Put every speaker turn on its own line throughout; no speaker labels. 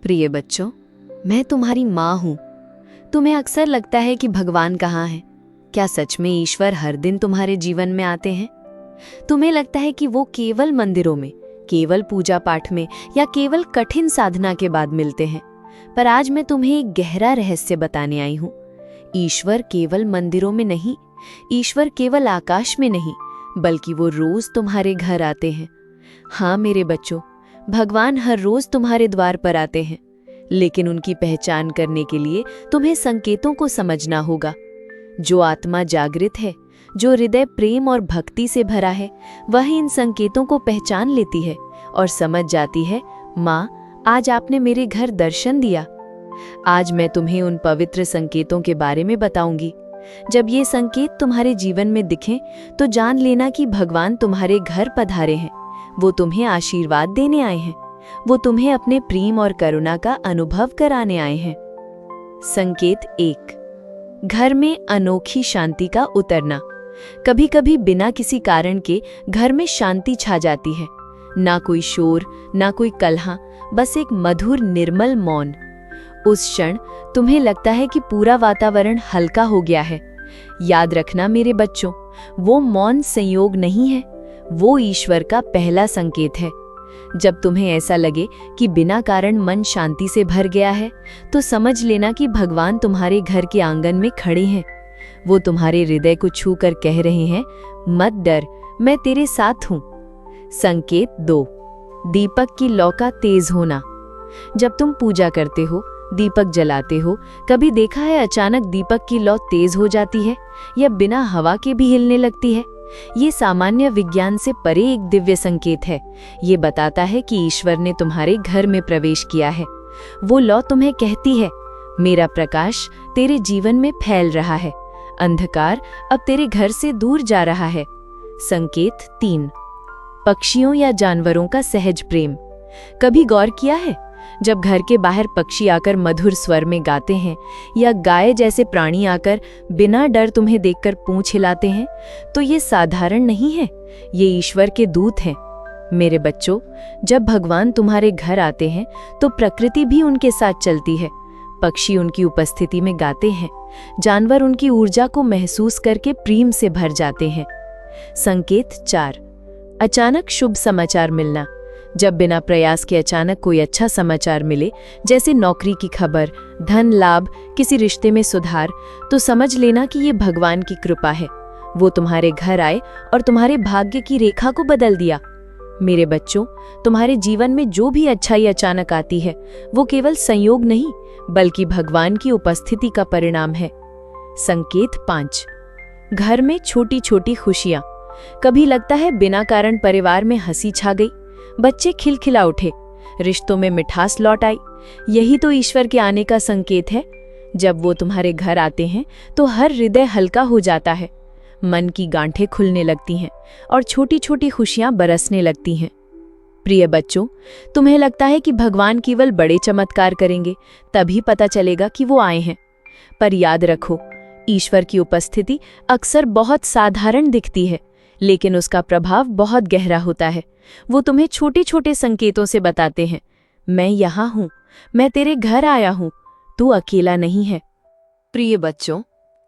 प्रिय बच्चों, मैं तुम्हारी माँ हूँ। तुम्हें अक्सर लगता है कि भगवान कहाँ है। क्या सच में ईश्वर हर दिन तुम्हारे जीवन में आते हैं? तुम्हें लगता है कि वो केवल मंदिरों में, केवल पूजा पाठ में या केवल कठिन साधना के बाद मिलते हैं। पर आज मैं तुम्हें एक गहरा रहस्य बताने आई हूँ। ईश्वर केवल मंदिरों में नहीं, ईश्वर केवल आकाश में नहीं, बल्कि वो रोज तुम्हारे घर आते हैं। हाँ मेरे बच्चों, भगवान हर रोज तुम्हारे द्वार पर आते हैं, लेकिन उनकी पहचान करने के लिए तुम्हें संकेतों को समझना होगा। जो आत्मा जागृत है, जो हृदय प्रेम और भक्ति से भरा है, वह इन संकेतों को पहचान लेती है और समझ जाती है, माँ आज आपने मेरे घर दर्शन दिया। आज मैं तुम्हें उन पवित्र संकेतों के बारे में बताऊंगी। जब ये संकेत तुम्हारे जीवन में दिखें तो जान लेना कि भगवान तुम्हारे घर पधारे हैं। वो तुम्हें आशीर्वाद देने आए हैं। वो तुम्हें अपने प्रेम और करुणा का अनुभव कराने आए हैं। संकेत 1, घर में अनोखी शांति का उतरना। कभी कभी बिना किसी कारण के घर में शांति छा जाती है। ना कोई शोर, ना कोई कलह, बस एक मधुर निर्मल मौन। उस क्षण तुम्हें लगता है कि पूरा वातावरण हल्का हो गया है। याद रखना मेरे बच्चों, वो मौन संयोग नहीं है, वो ईश्वर का पहला संकेत है। जब तुम्हें ऐसा लगे कि बिना कारण मन शांति से भर गया है, तो समझ लेना कि भगवान तुम्हारे घर के आंगन में खड़े हैं। वो तुम्हारे हृदय को छू कर कह रहे हैं, मत डर, मैं तेरे साथ हूं। संकेत 2, दीपक की लौ का तेज होना। जब तुम पूजा करते हो, दीपक जलाते हो, कभी देखा है अचानक दीपक की लौ तेज हो जाती है या बिना हवा के भी हिलने लगती है? ये सामान्य विज्ञान से परे एक दिव्य संकेत है। ये बताता है कि ईश्वर ने तुम्हारे घर में प्रवेश किया है। वो लौ तुम्हें कहती है, मेरा प्रकाश तेरे जीवन में फैल रहा है, अंधकार अब तेरे घर से दूर जा रहा है। संकेत 3, पक्षियों या जानवरों का सहज प्रेम। कभी गौर किया है, जब घर के बाहर पक्षी आकर मधुर स्वर में गाते हैं या गाय जैसे प्राणी आकर बिना डर तुम्हें देखकर पूंछ हिलाते हैं, तो ये साधारण नहीं है, ये ईश्वर के दूत हैं। मेरे बच्चों, जब भगवान तुम्हारे घर आते हैं तो प्रकृति भी उनके साथ चलती है। पक्षी उनकी उपस्थिति में गाते हैं, जानवर उनकी ऊर्जा को महसूस करके प्रेम से भर जाते हैं। संकेत 4, अचानक शुभ समाचार मिलना। जब बिना प्रयास के अचानक कोई अच्छा समाचार मिले, जैसे नौकरी की खबर, धन लाभ, किसी रिश्ते में सुधार, तो समझ लेना कि ये भगवान की कृपा है। वो तुम्हारे घर आए और तुम्हारे भाग्य की रेखा को बदल दिया। मेरे बच्चों, तुम्हारे जीवन में जो भी अच्छाई अचानक आती है, वो केवल संयोग नहीं, बल्कि भगवान की उपस्थिति का परिणाम है। संकेत 5, घर में छोटी छोटी खुशियां। कभी लगता है बिना कारण परिवार में हंसी छा गई, बच्चे खिलखिला उठे, रिश्तों में मिठास लौट आई। यही तो ईश्वर के आने का संकेत है। जब वो तुम्हारे घर आते हैं तो हर हृदय हल्का हो जाता है, मन की गांठें खुलने लगती हैं और छोटी छोटी खुशियां बरसने लगती हैं। प्रिय बच्चों, तुम्हें लगता है कि भगवान केवल बड़े चमत्कार करेंगे, तभी पता चलेगा कि वो आए हैं। पर याद रखो, ईश्वर की उपस्थिति अक्सर बहुत साधारण दिखती है, लेकिन उसका प्रभाव बहुत गहरा होता है। वो तुम्हें छोटे छोटे संकेतों से बताते हैं, मैं यहाँ हूँ, मैं तेरे घर आया हूँ, तू अकेला नहीं है। प्रिय बच्चों,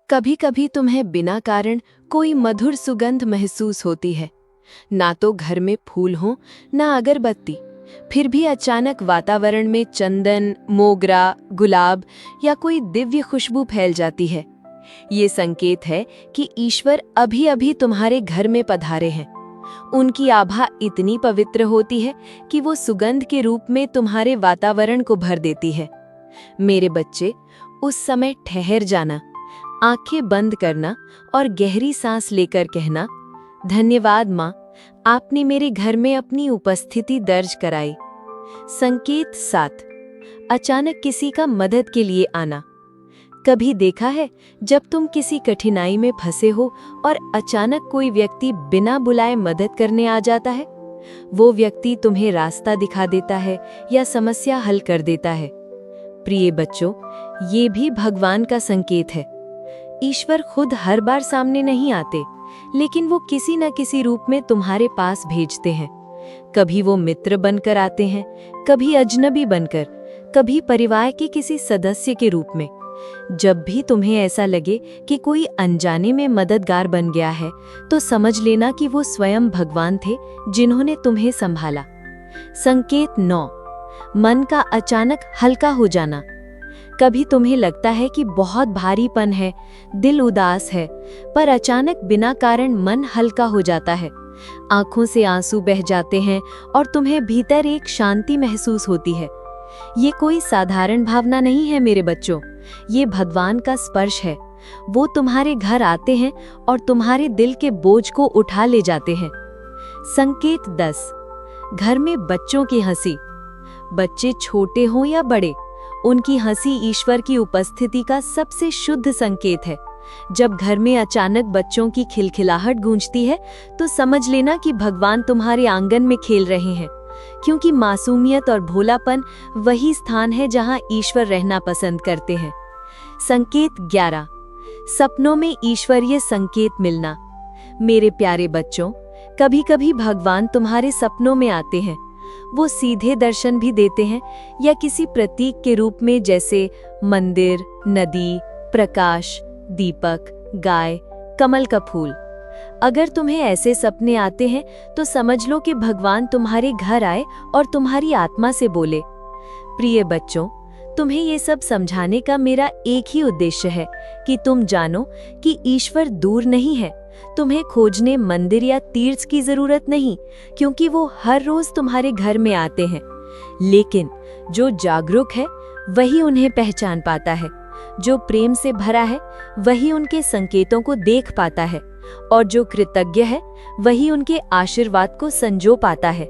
कभी कभी तुम्हें बिना कारण कोई मधुर सुगंध महसूस होती है। ना तो घर में फूल हो, ना अगरबत्ती, फिर भी अचानक वातावरण में चंदन, मोगरा, गुलाब या कोई दिव्य खुशबू फैल जाती है। ये संकेत है कि ईश्वर अभी अभी तुम्हारे घर में पधारे हैं। उनकी आभा इतनी पवित्र होती है कि वो सुगंध के रूप में तुम्हारे वातावरण को भर देती है। मेरे बच्चे, उस समय ठहर जाना, आंखें बंद करना और गहरी सांस लेकर कहना, धन्यवाद माँ, आपने मेरे घर में अपनी उपस्थिति दर्ज कराई। संकेत 7, अचानक किसी का मदद के लिए आना। कभी देखा है, जब तुम किसी कठिनाई में फंसे हो और अचानक कोई व्यक्ति बिना बुलाए मदद करने आ जाता है? वो व्यक्ति तुम्हें रास्ता दिखा देता है या समस्या हल कर देता है। प्रिय बच्चों, ये भी भगवान का संकेत है। ईश्वर खुद हर बार सामने नहीं आते, लेकिन वो किसी न किसी रूप में तुम्हारे पास भेजते हैं। कभी वो मित्र बनकर आते हैं, कभी अजनबी बनकर, कभी परिवार के किसी सदस्य के रूप में। जब भी तुम्हें ऐसा लगे कि कोई अनजाने में मददगार बन गया है, तो समझ लेना कि वो स्वयं भगवान थे जिन्होंने तुम्हें संभाला। संकेत 9, मन का अचानक हल्का हो जाना। कभी तुम्हें लगता है कि बहुत भारीपन है, दिल उदास है, पर अचानक बिना कारण मन हल्का हो जाता है। आंखों से आंसू बह जाते हैं और तुम्हें भीतर एक शांति महसूस होती है। ये कोई साधारण भावना नहीं है मेरे बच्चों, ये भगवान का स्पर्श है। वो तुम्हारे घर आते हैं और तुम्हारे दिल के बोझ को उठा ले जाते हैं। संकेत 10, घर में बच्चों की हंसी। बच्चे छोटे हों या बड़े, उनकी हंसी ईश्वर की उपस्थिति का सबसे शुद्ध संकेत है। जब घर में अचानक बच्चों की खिलखिलाहट गूंजती है, तो समझ लेना कि भगवान तुम्हारे आंगन में खेल रहे हैं, क्योंकि मासूमियत और भोलापन वही स्थान है जहां ईश्वर रहना पसंद करते हैं। संकेत 11, सपनों में ईश्वरीय संकेत मिलना। मेरे प्यारे बच्चों, कभी कभी भगवान तुम्हारे सपनों में आते हैं। वो सीधे दर्शन भी देते हैं या किसी प्रतीक के रूप में, जैसे मंदिर, नदी, प्रकाश, दीपक, गाय, कमल का फूल। अगर तुम्हें ऐसे सपने आते हैं तो समझ लो कि भगवान तुम्हारे घर आए और तुम्हारी आत्मा से बोले। प्रिय बच्चों, तुम्हें ये सब समझाने का मेरा एक ही उद्देश्य है कि तुम जानो कि ईश्वर दूर नहीं है। तुम्हें खोजने मंदिर या तीर्थ की जरूरत नहीं, क्योंकि वो हर रोज तुम्हारे घर में आते हैं। लेकिन जो जागरूक है वही उन्हें पहचान पाता है, जो प्रेम से भरा है वही उनके संकेतों को देख पाता है, और जो कृतज्ञ है वही उनके आशीर्वाद को संजो पाता है।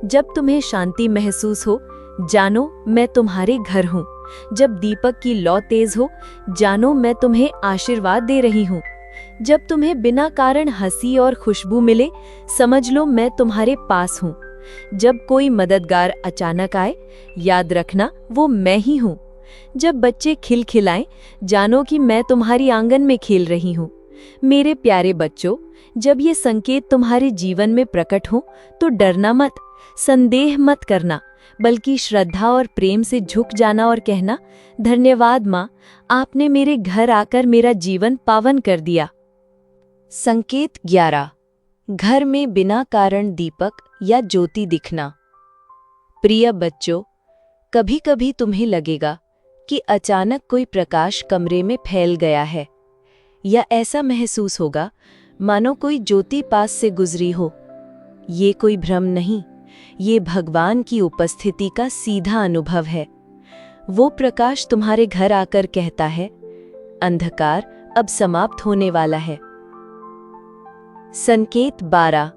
जब तुम्हें शांति महसूस हो, जानो मैं तुम्हारे घर हूँ। जब दीपक की लौ तेज हो, जानो मैं तुम्हें आशीर्वाद दे रही हूँ। जब तुम्हें बिना कारण हंसी और खुशबू मिले, समझ लो मैं तुम्हारे पास हूँ। जब कोई मददगार अचानक आए, याद रखना वो मैं ही हूँ। जब बच्चे खिलखिलाएं, जानो कि मैं तुम्हारी आंगन में खेल रही हूँ। मेरे प्यारे बच्चों, जब ये संकेत तुम्हारे जीवन में प्रकट हो तो डरना मत, संदेह मत करना, बल्कि श्रद्धा और प्रेम से झुक जाना और कहना, धन्यवाद माँ, आपने मेरे घर आकर मेरा जीवन पावन कर दिया। संकेत 11, घर में बिना कारण दीपक या ज्योति दिखना। प्रिय बच्चों, कभी कभी तुम्हें लगेगा कि अचानक कोई प्रकाश कमरे में फैल गया है, या ऐसा महसूस होगा मानो कोई ज्योति पास से गुजरी हो। ये कोई भ्रम नहीं, ये भगवान की उपस्थिति का सीधा अनुभव है। वो प्रकाश तुम्हारे घर आकर कहता है, अंधकार अब समाप्त होने वाला है। संकेत 12,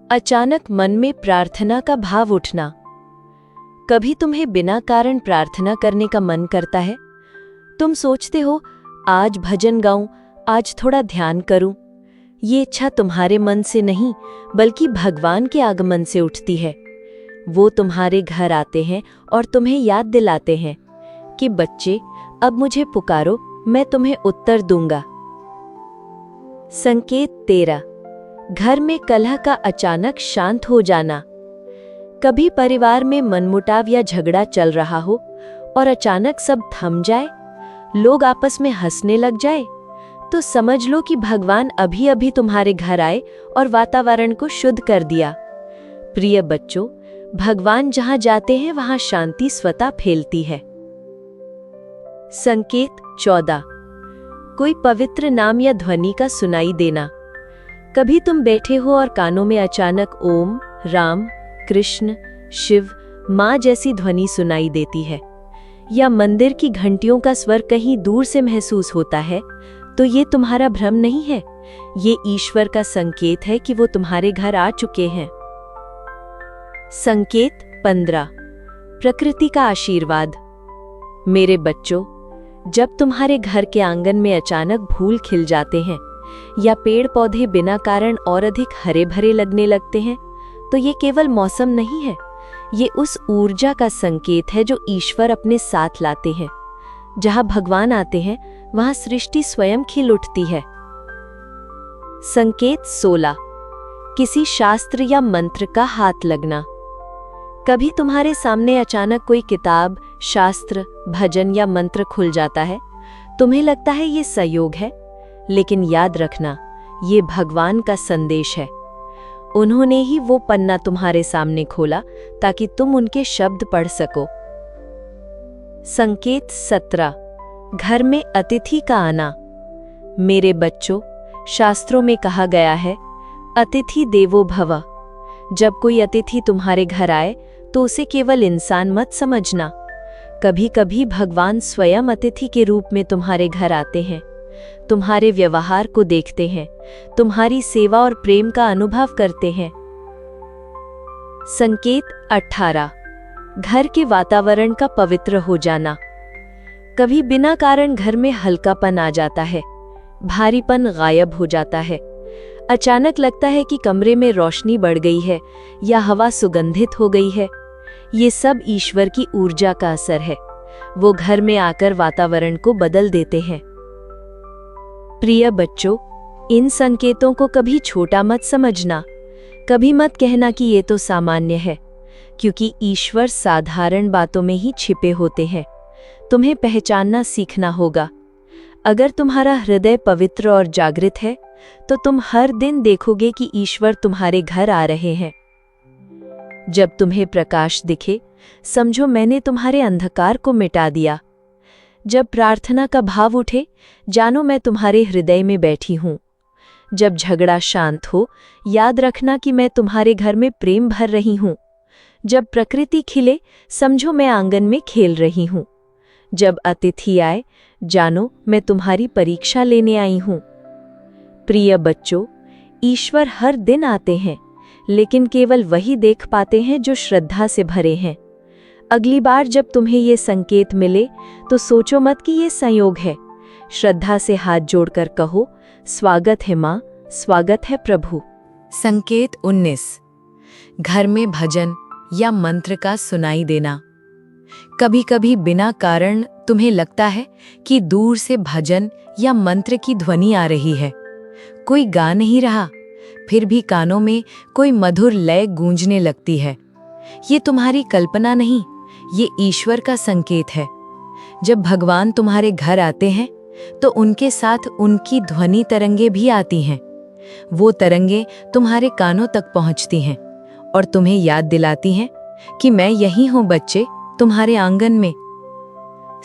अचानक मन में प्रार्थना का भाव उठना। कभी तुम्हें बिना कारण प्रार्थना करने का मन करता है? तुम सोचते हो, आज भजन गाऊं, आज थोड़ा ध्यान करूं। ये इच्छा तुम्हारे मन से नहीं, बल्कि भगवान के आगमन से उठती है। वो तुम्हारे घर आते हैं और तुम्हें याद दिलाते हैं कि बच्चे, अब मुझे पुकारो, मैं तुम्हें उत्तर दूंगा। संकेत 13, घर में कलह का अचानक शांत हो जाना। कभी परिवार में मनमुटाव या झगड़ा चल रहा हो और अचानक सब थम जाए, लोग आपस में हंसने लग जाए, तो समझ लो कि भगवान अभी अभी तुम्हारे घर आए और वातावरण को शुद्ध कर दिया। प्रिय बच्चों, भगवान जहां जाते हैं वहां शांति स्वतः फैलती है। संकेत 14, कोई पवित्र नाम या ध्वनि का सुनाई देना। कभी तुम बैठे हो और कानों में अचानक ओम, राम, कृष्ण, शिव, माँ जैसी ध्वनि सुनाई देती है, या मंदिर की घंटियों का स्वर कहीं दूर से महसूस होता है, तो ये तुम्हारा भ्रम नहीं है, ये ईश्वर का संकेत है कि वो तुम्हारे घर आ चुके हैं। संकेत 15, प्रकृति का आशीर्वाद। मेरे बच्चों, जब तुम्हारे घर के आंगन में अचानक फूल खिल जाते हैं या पेड़ पौधे बिना कारण और अधिक हरे भरे लगने लगते हैं, तो ये केवल मौसम नहीं है, ये उस ऊर्जा का संकेत है जो ईश्वर अपने साथ लाते हैं। जहां भगवान आते हैं वहां सृष्टि स्वयं खिल उठती है। संकेत 16, किसी शास्त्र या मंत्र का हाथ लगना। कभी तुम्हारे सामने अचानक कोई किताब, शास्त्र, भजन या मंत्र खुल जाता है। तुम्हें लगता है ये संयोग है, लेकिन याद रखना, ये भगवान का संदेश है। उन्होंने ही वो पन्ना तुम्हारे सामने खोला ताकि तुम उनके शब्द पढ़ सको। संकेत 17, घर में अतिथि का आना। मेरे बच्चों, शास्त्रों में कहा गया है, अतिथि देवो भव। जब कोई अतिथि तुम्हारे घर आए तो उसे केवल इंसान मत समझना। कभी कभी भगवान स्वयं अतिथि के रूप में तुम्हारे घर आते हैं, तुम्हारे व्यवहार को देखते हैं, तुम्हारी सेवा और प्रेम का अनुभव करते हैं। संकेत 18, घर के वातावरण का पवित्र हो जाना। कभी बिना कारण घर में हल्कापन आ जाता है, भारीपन गायब हो जाता है। अचानक लगता है कि कमरे में रोशनी बढ़ गई है या हवा सुगंधित हो गई है। ये सब ईश्वर की ऊर्जा का असर है। वो घर में आकर वातावरण को बदल देते हैं। प्रिय बच्चों, इन संकेतों को कभी छोटा मत समझना। कभी मत कहना कि ये तो सामान्य है, क्योंकि ईश्वर साधारण बातों में ही छिपे होते हैं। तुम्हें पहचानना सीखना होगा। अगर तुम्हारा हृदय पवित्र और जागृत है, तो तुम हर दिन देखोगे कि ईश्वर तुम्हारे घर आ रहे हैं। जब तुम्हें प्रकाश दिखे, समझो मैंने तुम्हारे अंधकार को मिटा दिया। जब प्रार्थना का भाव उठे, जानो मैं तुम्हारे हृदय में बैठी हूं। जब झगड़ा शांत हो, याद रखना कि मैं तुम्हारे घर में प्रेम भर रही हूं। जब प्रकृति खिले, समझो मैं आंगन में खेल रही हूं। जब अतिथि आए, जानो मैं तुम्हारी परीक्षा लेने आई हूं। प्रिय बच्चों, ईश्वर हर दिन आते हैं, लेकिन केवल वही देख पाते हैं जो श्रद्धा से भरे हैं। अगली बार जब तुम्हें ये संकेत मिले, तो सोचो मत कि ये संयोग है। श्रद्धा से हाथ जोड़कर कहो, स्वागत है माँ, स्वागत है प्रभु।
संकेत 19, घर में भजन या मंत्र का सुनाई देना। कभी कभी बिना कारण तुम्हें लगता है कि दूर से भजन या मंत्र की ध्वनि आ रही है। कोई गा नहीं रहा, फिर भी कानों में कोई मधुर लय गूंजने लगती है। ये तुम्हारी कल्पना नहीं, ये ईश्वर का संकेत है। जब भगवान तुम्हारे घर आते हैं, तो उनके साथ उनकी ध्वनि तरंगे भी आती हैं। वो तरंगे तुम्हारे कानों तक पहुंचती हैं और तुम्हें याद दिलाती हैं कि मैं यही हूं बच्चे, तुम्हारे आंगन में।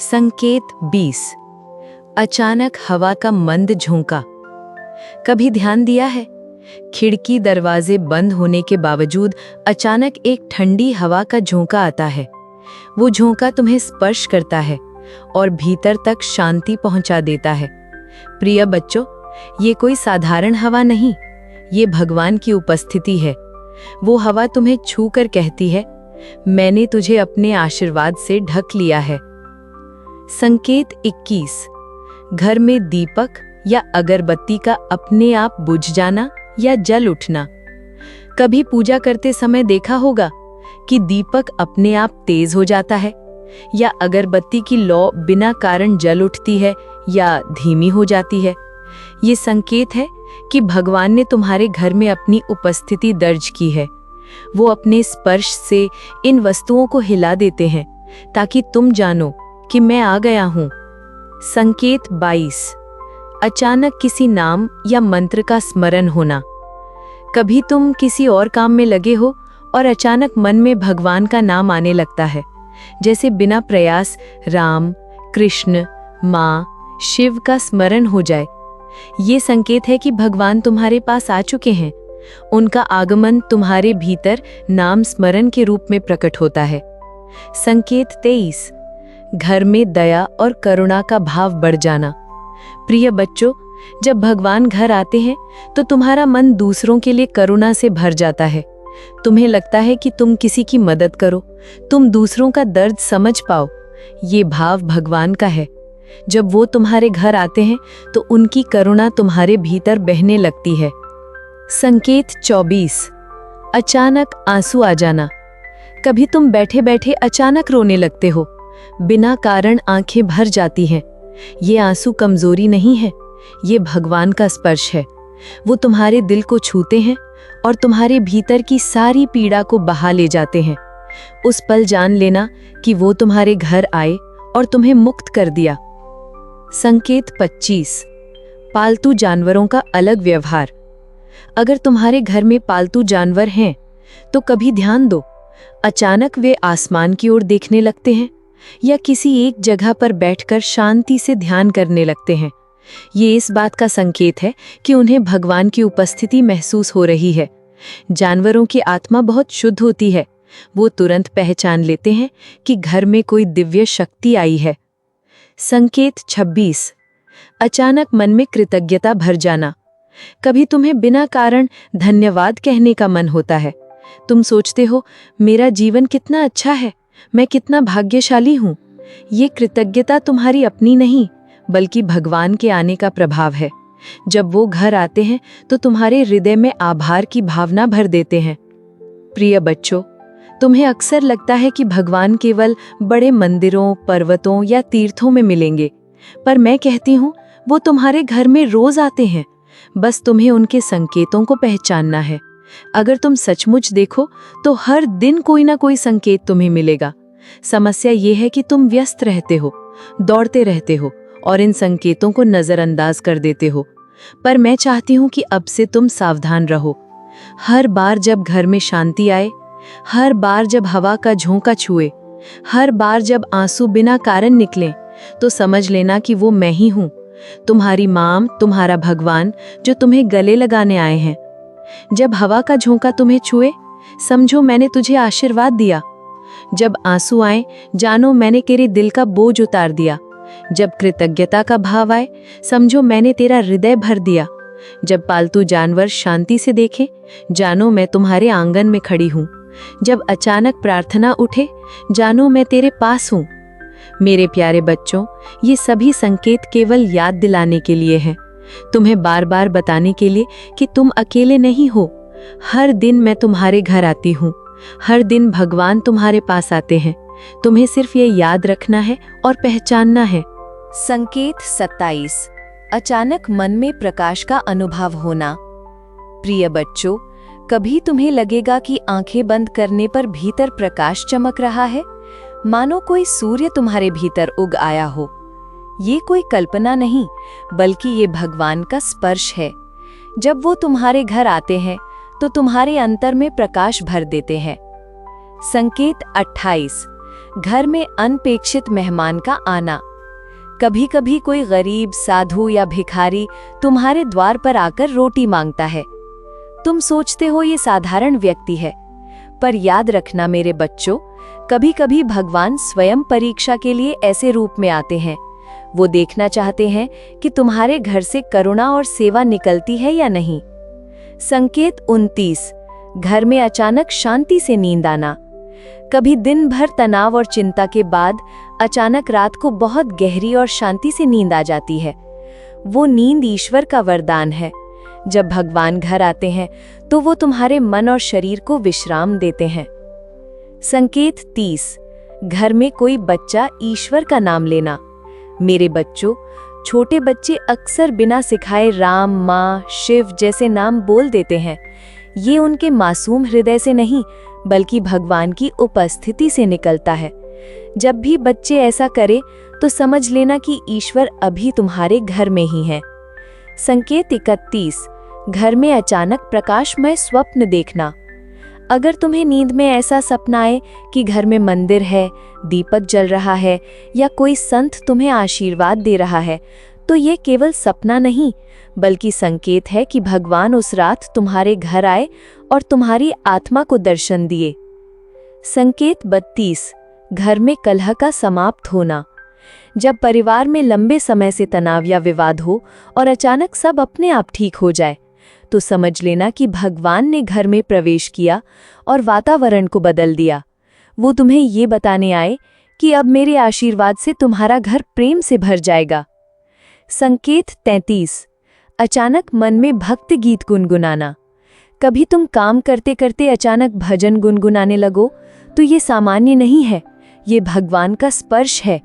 संकेत 20, अचानक हवा का मंद झोंका। कभी ध्यान दिया है, खिड़की दरवाजे बंद होने के बावजूद अचानक एक ठंडी हवा का झोंका आता है। वो झोंका तुम्हें स्पर्श करता है और भीतर तक शांति पहुंचा देता है। प्रिय बच्चों, ये कोई साधारण हवा नहीं, ये भगवान की उपस्थिति है। वो हवा तुम्हें छू कर कहती है, मैंने तुझे अपने आशीर्वाद से ढक लिया है। संकेत 21, घर में दीपक या अगरबत्ती का अपने आप बुझ जाना या जल उठना। कभी पूजा करते समय देखा होगा कि दीपक अपने आप तेज हो जाता है या अगरबत्ती की लौ बिना कारण जल उठती है या धीमी हो जाती है। ये संकेत है कि भगवान ने तुम्हारे घर में अपनी उपस्थिति दर्ज की है। वो अपने स्पर्श से इन वस्तुओं को हिला देते हैं ताकि तुम जानो कि मैं आ गया हूं। संकेत 22, अचानक किसी नाम या मंत्र का स्मरण होना। कभी तुम किसी और काम में लगे हो और अचानक मन में भगवान का नाम आने लगता है, जैसे बिना प्रयास राम, कृष्ण, माँ, शिव का स्मरण हो जाए। ये संकेत है कि भगवान तुम्हारे पास आ चुके हैं। उनका आगमन तुम्हारे भीतर नाम स्मरण के रूप में प्रकट होता है। संकेत 23, घर में दया और करुणा का भाव बढ़ जाना। प्रिय बच्चों, जब भगवान घर आते हैं तो तुम्हारा मन दूसरों के लिए करुणा से भर जाता है। तुम्हें लगता है कि तुम किसी की मदद करो, तुम दूसरों का दर्द समझ पाओ। ये भाव भगवान का है। जब वो तुम्हारे घर आते हैं तो उनकी करुणा तुम्हारे भीतर बहने लगती है। संकेत 24, अचानक आंसू आ जाना। कभी तुम बैठे बैठे अचानक रोने लगते हो, बिना कारण आंखें भर जाती हैं। ये आंसू कमजोरी नहीं है, ये भगवान का स्पर्श है। वो तुम्हारे दिल को छूते हैं और तुम्हारे भीतर की सारी पीड़ा को बहा ले जाते हैं। उस पल जान लेना कि वो तुम्हारे घर आए और तुम्हें मुक्त कर दिया। संकेत 25। पालतू जानवरों का अलग व्यवहार। अगर तुम्हारे घर में पालतू जानवर हैं तो कभी ध्यान दो, अचानक वे आसमान की ओर देखने लगते हैं या किसी एक जगह पर बैठकर शांति से ध्यान करने लगते हैं। ये इस बात का संकेत है कि उन्हें भगवान की उपस्थिति महसूस हो रही है। जानवरों की आत्मा बहुत शुद्ध होती है, वो तुरंत पहचान लेते हैं कि घर में कोई दिव्य शक्ति आई है। संकेत 26। अचानक मन में कृतज्ञता भर जाना। कभी तुम्हें बिना कारण धन्यवाद कहने का मन होता है। तुम सोचते हो, मेरा जीवन कितना अच्छा है, मैं कितना भाग्यशाली हूँ। ये कृतज्ञता तुम्हारी अपनी नहीं, बल्कि भगवान के आने का प्रभाव है। जब वो घर आते हैं तो तुम्हारे हृदय में आभार की भावना भर देते हैं। प्रिय बच्चों, तुम्हें अक्सर लगता है कि भगवान केवल बड़े मंदिरों, पर्वतों या तीर्थों में मिलेंगे, पर मैं कहती हूँ वो तुम्हारे घर में रोज आते हैं। बस तुम्हें उनके संकेतों को पहचानना है। अगर तुम सचमुच देखो तो हर दिन कोई ना कोई संकेत तुम्हें मिलेगा। समस्या ये है कि तुम व्यस्त रहते हो, दौड़ते रहते हो और इन संकेतों को नजरअंदाज कर देते हो। पर मैं चाहती हूँ कि अब से तुम सावधान रहो। हर बार जब घर में शांति आए, हर बार जब हवा का झोंका छुए, हर बार जब आंसू बिना कारण निकले, तो समझ लेना कि वो मैं ही हूँ, तुम्हारी माँ, तुम्हारा भगवान, जो तुम्हें गले लगाने आए हैं। जब हवा का झोंका तुम्हें छुए, समझो मैंने तुझे आशीर्वाद दिया। जब आंसू आए, जानो मैंने तेरे दिल का बोझ उतार दिया। जब कृतज्ञता का भाव आए, समझो मैंने तेरा हृदय भर दिया। जब पालतू जानवर शांति से देखें, जानो मैं तुम्हारे आंगन में खड़ी हूँ। जब अचानक प्रार्थना उठे, जानो मैं तेरे पास हूँ। मेरे प्यारे बच्चों, ये सभी संकेत केवल याद दिलाने के लिए हैं, तुम्हें बार बार बताने के लिए कि तुम अकेले नहीं हो। हर दिन मैं तुम्हारे घर आती हूँ, हर दिन भगवान तुम्हारे पास आते हैं। तुम्हें सिर्फ ये याद रखना है और पहचानना है।
संकेत 27। अचानक मन में प्रकाश का अनुभव होना। प्रिय बच्चों, कभी तुम्हें लगेगा कि आंखें बंद करने पर भीतर प्रकाश चमक रहा है, मानो कोई सूर्य तुम्हारे भीतर उग आया हो। ये कोई कल्पना नहीं, बल्कि ये भगवान का स्पर्श है। जब वो तुम्हारे घर आते हैं तो तुम्हारे अंतर में प्रकाश भर देते हैं। संकेत 28। घर में अनपेक्षित मेहमान का आना। कभी कभी कोई गरीब, साधु या भिखारी तुम्हारे द्वार पर आकर रोटी मांगता है। तुम सोचते हो ये साधारण व्यक्ति है, पर याद रखना मेरे बच्चों, कभी कभी भगवान स्वयं परीक्षा के लिए ऐसे रूप में आते हैं। वो देखना चाहते हैं कि तुम्हारे घर से करुणा और सेवा निकलती है या नहीं। संकेत 29। घर में अचानक शांति से नींद आना। कभी दिन भर तनाव और चिंता के बाद अचानक रात को बहुत गहरी और शांति से नींद आ जाती है। वो नींद ईश्वर का वरदान है। जब भगवान घर आते हैं तो वो तुम्हारे मन और शरीर को विश्राम देते हैं। संकेत 30। घर में कोई बच्चा ईश्वर का नाम लेना। मेरे बच्चों, छोटे बच्चे अक्सर बिना सिखाए राम, माँ, शिव जैसे नाम बोल देते हैं। ये उनके मासूम हृदय से नहीं, बल्कि भगवान की उपस्थिति से निकलता है। जब भी बच्चे ऐसा करें तो समझ लेना कि ईश्वर अभी तुम्हारे घर में ही है। संकेत 31। घर में अचानक प्रकाशमय स्वप्न देखना। अगर तुम्हें नींद में ऐसा सपना आए कि घर में मंदिर है, दीपक जल रहा है या कोई संत तुम्हें आशीर्वाद दे रहा है, तो ये केवल सपना नहीं, बल्कि संकेत है कि भगवान उस रात तुम्हारे घर आए और तुम्हारी आत्मा को दर्शन दिए। संकेत 32। घर में कलह का समाप्त होना। जब परिवार में लंबे समय से तनाव या विवाद हो और अचानक सब अपने आप ठीक हो जाए, तो समझ लेना कि भगवान ने घर में प्रवेश किया और वातावरण को बदल दिया। वो तुम्हें ये बताने आए कि अब मेरे आशीर्वाद से तुम्हारा घर प्रेम से भर जाएगा। संकेत 33। अचानक मन में भक्ति गीत गुनगुनाना। कभी तुम काम करते करते अचानक भजन गुनगुनाने लगो, तो ये सामान्य नहीं है, ये भगवान का स्पर्श है।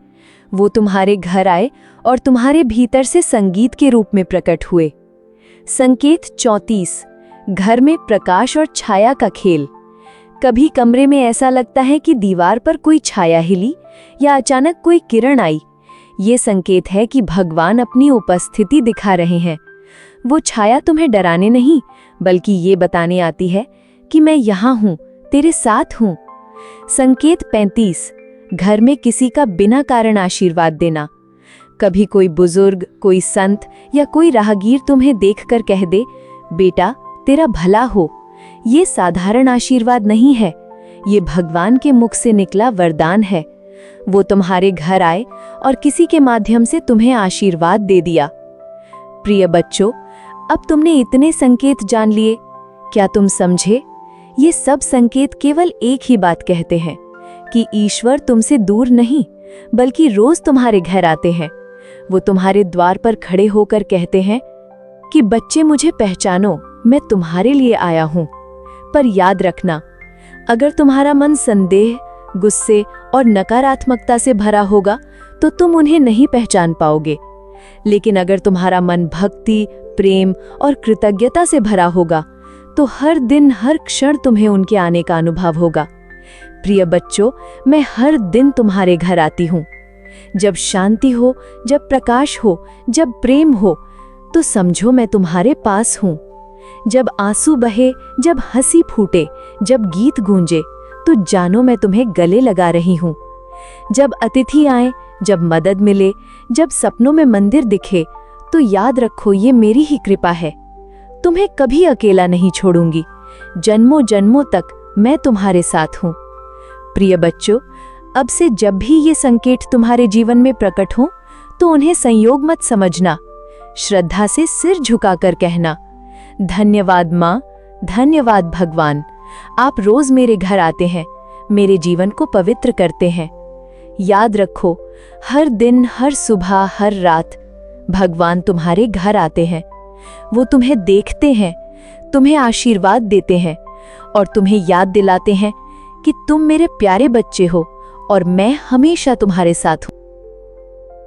वो तुम्हारे घर आए और तुम्हारे भीतर से संगीत के रूप में प्रकट हुए। संकेत 34। घर में प्रकाश और छाया का खेल। कभी कमरे में ऐसा लगता है कि दीवार पर कोई छाया हिली या अचानक कोई किरण आई। ये संकेत है कि भगवान अपनी उपस्थिति दिखा रहे हैं। वो छाया तुम्हें डराने नहीं, बल्कि ये बताने आती है कि मैं यहाँ हूँ, तेरे साथ हूँ। संकेत 35। घर में किसी का बिना कारण आशीर्वाद देना। कभी कोई बुजुर्ग, कोई संत या कोई राहगीर तुम्हें देखकर कह दे, बेटा तेरा भला हो। ये साधारण आशीर्वाद नहीं है, ये भगवान के मुख से निकला वरदान है। वो तुम्हारे घर आए और किसी के माध्यम से तुम्हें आशीर्वाद दे दिया। प्रिय बच्चों, अब तुमने इतने संकेत जान लिए, क्या तुम समझे? ये सब संकेत केवल एक ही बात कहते हैं कि ईश्वर तुमसे दूर नहीं, बल्कि रोज तुम्हारे घर आते हैं। वो तुम्हारे द्वार पर खड़े होकर कहते हैं कि बच्चे मुझे पहचानो, मैं तुम्हारे लिए आया हूँ। पर याद रखना, अगर तुम्हारा मन संदेह, गुस्से और नकारात्मकता से भरा होगा तो तुम उन्हें नहीं पहचान पाओगे। लेकिन अगर तुम्हारा मन भक्ति, प्रेम और कृतज्ञता से भरा होगा तो हर दिन, हर क्षण तुम्हें उनके आने का अनुभव होगा। प्रिय बच्चों, मैं हर दिन तुम्हारे घर आती हूँ। जब शांति हो, जब प्रकाश हो, जब प्रेम हो, तो समझो मैं तुम्हारे पास हूँ। जब आंसू बहे, जब हंसी फूटे, जब गीत गूंजे, तो जानो मैं तुम्हें गले लगा रही हूँ। जब अतिथि आए, जब मदद मिले, जब सपनों में मंदिर दिखे, तो याद रखो ये मेरी ही कृपा है। तुम्हें कभी अकेला नहीं छोड़ूंगी। जन्मों जन्मों तक मैं तुम्हारे साथ हूँ। प्रिय बच्चों, अब से जब भी ये संकेत तुम्हारे जीवन में प्रकट हो तो उन्हें संयोग मत समझना। श्रद्धा से सिर झुकाकर कहना, धन्यवाद माँ, धन्यवाद भगवान, आप रोज मेरे घर आते हैं, मेरे जीवन को पवित्र करते हैं। याद रखो, हर दिन, हर सुबह, हर रात भगवान तुम्हारे घर आते हैं। वो तुम्हें देखते हैं, तुम्हें आशीर्वाद देते हैं और तुम्हें याद दिलाते हैं कि तुम मेरे प्यारे बच्चे हो और मैं हमेशा तुम्हारे साथ हूँ।